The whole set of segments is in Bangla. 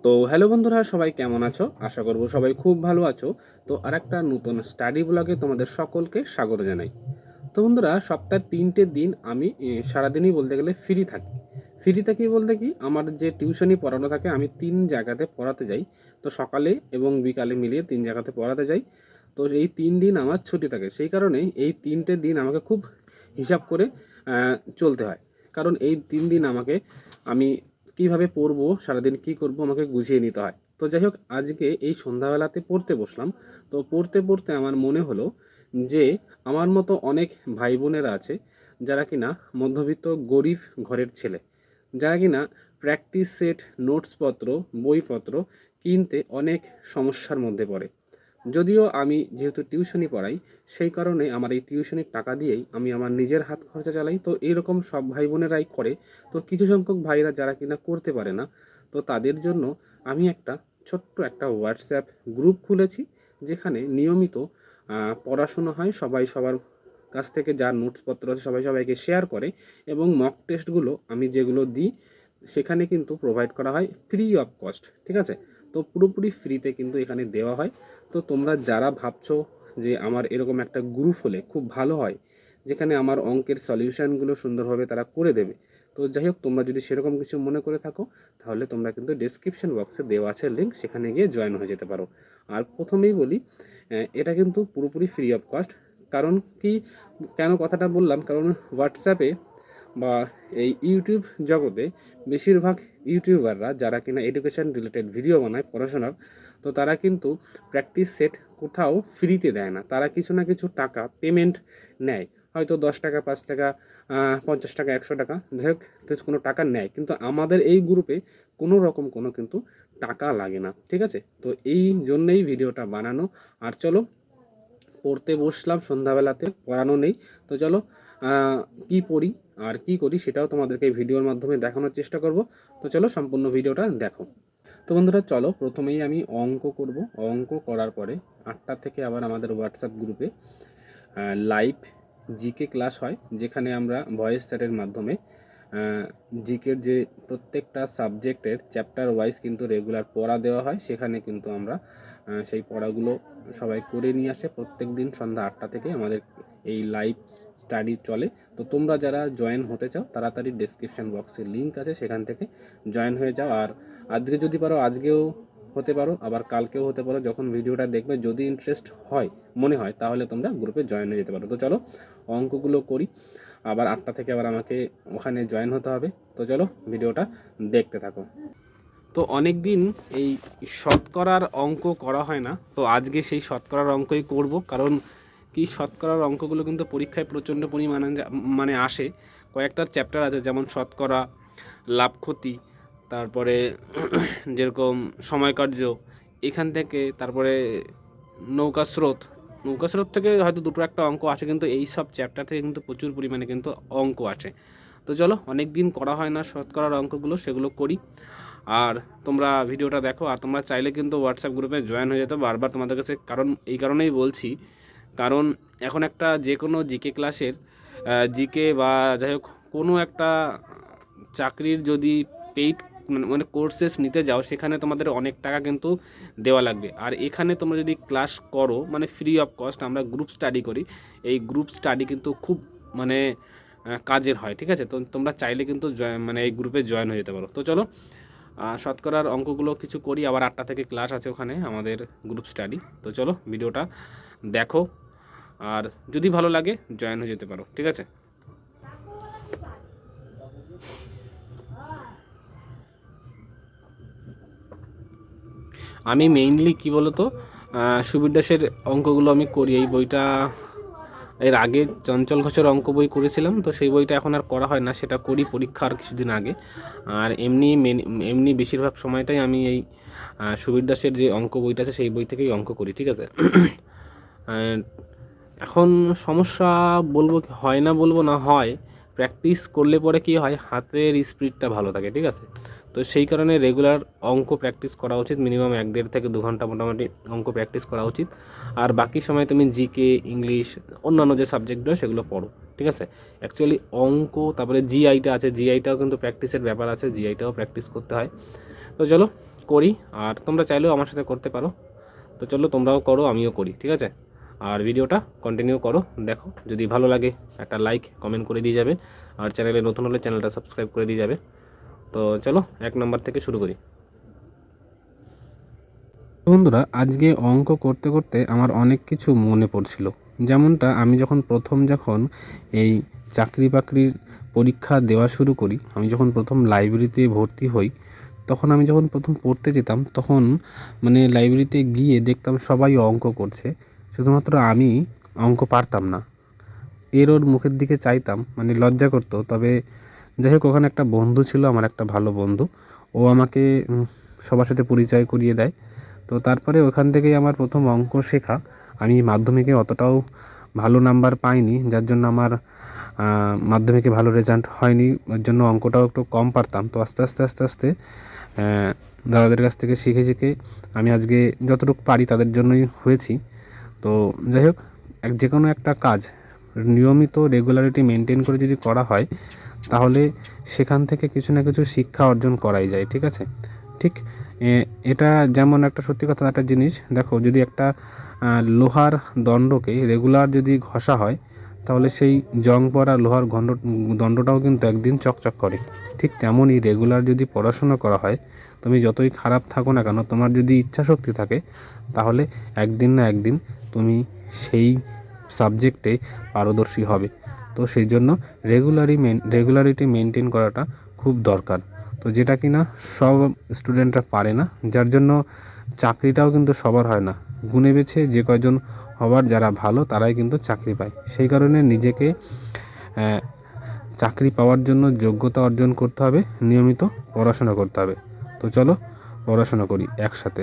তো হ্যালো বন্ধুরা, সবাই কেমন আছো? আশা করব সবাই খুব ভালো আছো। তো আরেকটা নতুন স্টাডি ব্লগে তোমাদের সকলকে স্বাগত জানাই। তো বন্ধুরা, সপ্তাহে ৩টে দিন আমি সারাদিনই বলতে গেলে ফ্রি থাকি। ফ্রি থাকি বলতে কি, আমার যে টিউশনি পড়ানো থাকে আমি ৩ জায়গাতে পড়াতে যাই। তো সকালে এবং বিকালে মিলিয়ে ৩ জায়গাতে পড়াতে যাই। তো এই ৩ দিন আমার ছুটি থাকে। সেই কারণেই এই ৩টে দিন আমাকে খুব হিসাব করে চলতে হয়। কারণ এই ৩ দিন আমি কিভাবে পড়বো, সারাদিন কি করব আমাকে গুছিয়ে নিতে হয়। তো যাই হোক, আজকে এই সন্ধ্যাবেলাতে পড়তে বসলাম। তো পড়তে পড়তে আমার মনে হলো যে আমার মতো অনেক ভাই বোনেরা আছে যারা কিনা মধ্যবিত্ত গরিব ঘরের ছেলে, যারা কিনা প্র্যাকটিস সেট, নোটসপত্র, বইপত্র কিনতে অনেক সমস্যার মধ্যে পড়ে। যদিও আমি যেহেতু টিউশনি পড়াই, সেই কারণে আমার এই টিউশনির টাকা দিয়েই আমি আমার নিজের হাত খরচা চালাই। তো এইরকম সব ভাই বোনেরাই করে। তো কিছু সংখ্যক ভাইরা যারা কিনা করতে পারে না, তো তাদের জন্য আমি ছোট্ট একটা হোয়াটসঅ্যাপ গ্রুপ খুলেছি, যেখানে নিয়মিত পড়াশুনো হয়। সবাই সবার কাছ থেকে যা নোটসপত্র আছে সবাই সবাইকে শেয়ার করে, এবং মক টেস্টগুলো আমি যেগুলো দিই সেখানে কিন্তু প্রোভাইড করা হয় ফ্রি অফ কস্ট। ঠিক আছে? তো পুরোপুরি ফ্রিতে কিন্তু এখানে দেওয়া হয়। তো তোমরা যারা ভাবছো যে আমার এরকম একটা গ্রুপ হলে খুব ভালো হয়, যেখানে আমার অঙ্কের সলিউশনগুলো সুন্দরভাবে তারা করে দেবে, তো যাই হোক, তোমরা যদি সেরকম কিছু মনে করে থাকো, তাহলে তোমরা কিন্তু ডেসক্রিপশন বক্সে দেওয়া আছে লিঙ্ক, সেখানে গিয়ে জয়েন হয়ে যেতে পারো। আর প্রথমেই বলি, এটা কিন্তু পুরোপুরি ফ্রি অফ কস্ট। কারণ কি, কেন কথাটা বললাম, কারণ হোয়াটসঅ্যাপে বা এই ইউটিউব জগতে বেশিরভাগ ইউটিউবাররা যারা কিনা এডুকেশন রিলেটেড ভিডিও বানায় পড়াশোনার, তো তারা কিন্তু প্র্যাকটিস সেট কোথাও ফ্রিতে দেয় না। তারা কিছু না কিছু টাকা পেমেন্ট নেয়, হয়তো 10 টাকা, 5 টাকা, 50 টাকা, 100 টাকা, যাই হোক কিছু কোনো টাকা নেয়। কিন্তু আমাদের এই গ্রুপে কোনো রকম কোনো কিন্তু টাকা লাগে না। ঠিক আছে? তো এই জন্যেই ভিডিওটা বানানো। আর চলো, পড়তে বসলাম সন্ধ্যাবেলাতে, পড়ানো নেই। তো চলো, কি পড়ি আর কি করি সেটাও তোমাদেরকে এই ভিডিওর মাধ্যমে দেখানোর চেষ্টা করব। তো চলো, সম্পূর্ণ ভিডিওটা দেখো। তো বন্ধুরা চলো, প্রথমেই আমি অঙ্ক করব। অঙ্ক করার পরে 8টা থেকে আবার আমাদের হোয়াটসঅ্যাপ গ্রুপে লাইভ জিকে ক্লাস হয়, যেখানে আমরা ভয়েস চ্যাটের মাধ্যমে জিকের যে প্রত্যেকটা সাবজেক্টের চ্যাপ্টার ওয়াইজ কিন্তু রেগুলার পড়া দেওয়া হয়। সেখানে কিন্তু আমরা সেই পড়াগুলো সবাই করে নিয়ে আসে। প্রত্যেক দিন সন্ধ্যা 8টা থেকে আমাদের এই লাইভ স্টাডি চলে। তো তোমরা যারা জয়েন হতে চাও, তাড়াতাড়ি ডেসক্রিপশন বক্সে লিঙ্ক আছে, সেখান থেকে জয়েন হয়ে যাও। আর আজকে যদি পারো, আজকেও হতে পারো, আবার কালকেও হতে পারো। যখন ভিডিওটা দেখবে, যদি ইন্টারেস্ট হয়, মনে হয়, তাহলে তোমরা গ্রুপে জয়েন হয়ে যেতে পারো। তো চলো, অঙ্কগুলো করি। আবার 8টা থেকে আবার আমাকে ওখানে জয়েন হতে হবে। তো চলো, ভিডিওটা দেখতে থাকো। তো অনেক দিন এই শতকরার অঙ্ক করা হয় না, তো আজকে সেই শতকরার অঙ্কই করব। কারণ কি, শতকরার অঙ্কগুলো কিন্তু পরীক্ষায় প্রচণ্ড পরিমাণে মানে আসে। কয়েকটা চ্যাপ্টার আছে, যেমন শতকরা, লাভ ক্ষতি, তারপরে যেরকম সময়কার্য, এখান থেকে তারপরে নৌকা স্রোত। নৌকা স্রোত থেকে হয়তো দুটো একটা অঙ্ক আসে, কিন্তু এই সব চ্যাপ্টার থেকে কিন্তু প্রচুর পরিমাণে কিন্তু অঙ্ক আসে। তো চলো, অনেক দিন করা হয় না শতকরার অঙ্কগুলো, সেগুলো করি। আর তোমরা ভিডিওটা দেখো। আর তোমরা চাইলে কিন্তু হোয়াটসঅ্যাপ গ্রুপে জয়েন হয়ে যেতে, বারবার তোমাদের কাছে, কারণ এই কারণেই বলছি, কারণ এখন একটা যে কোনো জিকে ক্লাসের জিকে বা যাই হোক কোনো একটা চাকরির যদি পেইড মানে কোর্সেস নিতে যাও, সেখানে তোমাদের অনেক টাকা কিন্তু দেওয়া লাগবে। আর এখানে তোমরা যদি ক্লাস করো, মানে ফ্রি অফ কস্ট, আমরা গ্রুপ স্টাডি করি। এই গ্রুপ স্টাডি কিন্তু খুব মানে কাজের হয়। ঠিক আছে? তো তোমরা চাইলে কিন্তু মানে এই গ্রুপে জয়েন হয়ে যেতে পারো। তো চলো, শতকরার অঙ্কগুলো কিছু করি। আবার 8টা থেকে ক্লাস আছে ওখানে আমাদের গ্রুপ স্টাডি। তো চলো, ভিডিওটা দেখো, আর যদি ভালো লাগে জয়েন হয়ে যেতে পারো। ঠিক আছে? আমি মেইনলি কি বলতো, সুবীর দাসের অঙ্কগুলো আমি করি। এই বইটা এর আগে চঞ্চল ঘোষের অঙ্ক বই করেছিলাম, তো সেই বইটা এখন আর করা হয় না, সেটা করি পরীক্ষার কিছুদিন আগে। আর এমনি বেশিরভাগ সময়টাই আমি এই সুবীর দাসের যে অঙ্ক বইটা আছে সেই বই থেকেই অঙ্ক করি। ঠিক আছে? এখন সমস্যা বলবো হয় না, বলবো না, হয়। প্র্যাকটিস করলে পরে কি হয়, হাতের স্পিডটা ভালো থাকে। ঠিক আছে? তো সেই কারণে রেগুলার অঙ্ক প্র্যাকটিস করা উচিত। মিনিমাম 1.5 থেকে 2 ঘন্টা মোটামুটি অঙ্ক প্র্যাকটিস করা উচিত। আর বাকি সময় তুমি জিকে, ইংলিশ, অন্যান্য যে সাবজেক্টগুলো সেগুলো পড়ো। ঠিক আছে? অ্যাকচুয়ালি অঙ্ক, তারপরে জিআইটা আছে, জিআইটাও কিন্তু প্র্যাকটিসের ব্যাপার আছে, জিআইটাও প্র্যাকটিস করতে হয়। তো চলো, করি, আর তোমরা চাইলেও আমার সাথে করতে পারো। তো চলো তোমরাও করো, আমিও করি, ঠিক আছে? আর ভিডিওটা কন্টিনিউ করো, দেখো যদি ভালো লাগে একটা লাইক কমেন্ট করে দিয়ে যাবে, আর চ্যানেলে নতুন হলে চ্যানেলটা সাবস্ক্রাইব করে দিয়ে যাবে। তো চলো 1 নম্বর থেকে শুরু করি। বন্ধুরা, আজকে অঙ্ক করতে করতে আমার অনেক কিছু মনে পড়ছিল। যেমনটা আমি যখন এই চাকরি বাকরির পরীক্ষা দেওয়া শুরু করি, আমি যখন প্রথম লাইব্রেরিতে ভর্তি হই, তখন আমি যখন প্রথম পড়তে যেতাম, তখন মানে লাইব্রেরিতে গিয়ে দেখতাম সবাই অঙ্ক করছে, শুধুমাত্র আমি অঙ্ক পারতাম না। ওর মুখের দিকে চাইতাম, মানে লজ্জা করতো। তবে যাই হোক, ওখানে একটা বন্ধু ছিল, আমার একটা ভালো বন্ধু, ও আমাকে সবার সাথে পরিচয় করিয়ে দেয়। তো তারপরে ওখান থেকেই আমার প্রথম অঙ্ক শেখা। আমি মাধ্যমিকে অতটাও ভালো নাম্বার পাইনি, যার জন্য আমার মাধ্যমিকে ভালো রেজাল্ট হয়নি, ওর জন্য অঙ্কটাও একটু কম পারতাম। তো আস্তে আস্তে আস্তে আস্তে দাদাদের কাছ থেকে শিখে শিখে আমি আজকে যতটুকু পারি তাদের জন্যই হয়েছি। তো যাই হোক, যে কোনো একটা কাজ নিয়মিত রেগুলারিটি মেনটেন করে যদি করা হয়, তাহলে সেখান থেকে কিছু না কিছু শিক্ষা অর্জন করাই যায়, ঠিক আছে? ঠিক এটা যেমন একটা সত্যি কথা, একটা জিনিস দেখো, যদি একটা লোহার দণ্ডকে রেগুলার যদি ঘষা হয়, তাহলে সেই জং পড়া লোহার দণ্ডটাও কিন্তু একদিন চকচক করে। ঠিক তেমনই রেগুলার যদি পড়াশোনা করা হয়, তুমি যতই খারাপ থাকো না কেন, তোমার যদি ইচ্ছা শক্তি থাকে, তাহলে একদিন না একদিন তুমি সেই সাবজেক্টে পারদর্শী হবে। তো সেই জন্য রেগুলারিটি মেনটেন করাটা খুব দরকার। তো যেটা কিনা সব স্টুডেন্টরা পারে না, যার জন্য চাকরিটাও কিন্তু সবার হয় না। গুণে বেছে যে কয়জন হবার যারা ভালো, তারাই কিন্তু চাকরি পায়। সেই কারণে নিজেকে চাকরি পাওয়ার জন্য যোগ্যতা অর্জন করতে হবে, নিয়মিত পড়াশোনা করতে হবে। তো চলো পড়াশোনা করি একসাথে।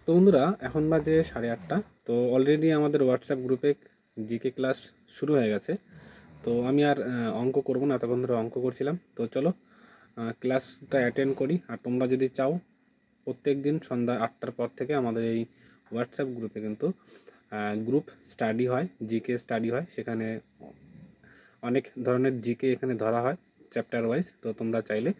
তো বন্ধুরা, এখন বাজে 8:30। তো অলরেডি আমাদের হোয়াটসঅ্যাপ গ্রুপে জিকে ক্লাস শুরু হয়ে গেছে। তো আমি আর অঙ্ক করবো না, এতক্ষণ ধরে অঙ্ক করছিলাম। তো চলো ক্লাসটা অ্যাটেন্ড করি। আর তোমরা যদি চাও, প্রত্যেক দিন সন্ধ্যা 8টার পর থেকে আমাদের এই হোয়াটসঅ্যাপ গ্রুপে কিন্তু গ্রুপ স্টাডি হয়, জিকে স্টাডি হয়। সেখানে অনেক ধরনের জিকে এখানে ধরা হয় চ্যাপ্টার ওয়াইজ। তো তোমরা চাইলে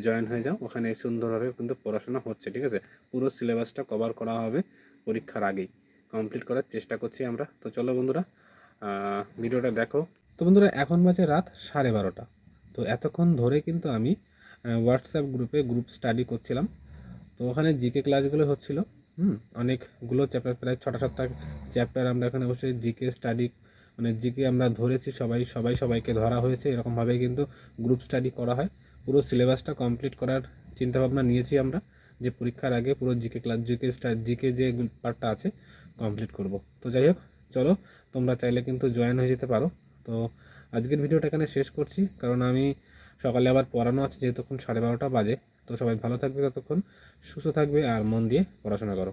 জয়েন হয়ে যাও, ওখানে সুন্দরভাবে কিন্তু পড়াশোনা হচ্ছে, ঠিক আছে? পুরো সিলেবাসটা কভার করা হবে পরীক্ষার আগেই, কমপ্লিট করার চেষ্টা করছি আমরা। তো চলো বন্ধুরা, ভিডিওটা দেখো। তো বন্ধুরা, এখন বাজে রাত 12:30। তো এতক্ষণ ধরে কিন্তু আমি হোয়াটসঅ্যাপ গ্রুপে গ্রুপ স্টাডি করছিলাম। তো ওখানে জিকে ক্লাসগুলো হচ্ছিল। অনেকগুলো চ্যাপ্টার, প্রায় 6টা 7টা চ্যাপ্টার আমরা এখানে অবশ্যই জিকে স্টাডি, মানে জিকে আমরা ধরেছি, সবাইকে ধরা হয়েছে। এরকমভাবে কিন্তু গ্রুপ স্টাডি করা হয়। পুরো সিলেবাসটা কমপ্লিট করার চিন্তাভাবনা নিয়েছি আমরা, যে পরীক্ষার আগে পুরো জিকে যে পার্টটা আছে কমপ্লিট করব। তো যাই হোক, চলো তোমরা চাইলে কিন্তু জয়েন হয়ে যেতে পারো। তো আজকের ভিডিওটা এখানে শেষ করছি, কারণ আমি সকালে আবার পড়ানো আছে, যেহেতু 12:30 বাজে। তো সবাই ভালো থাকবে, ততক্ষণ সুস্থ থাকবে, আর মন দিয়ে পড়াশোনা করো।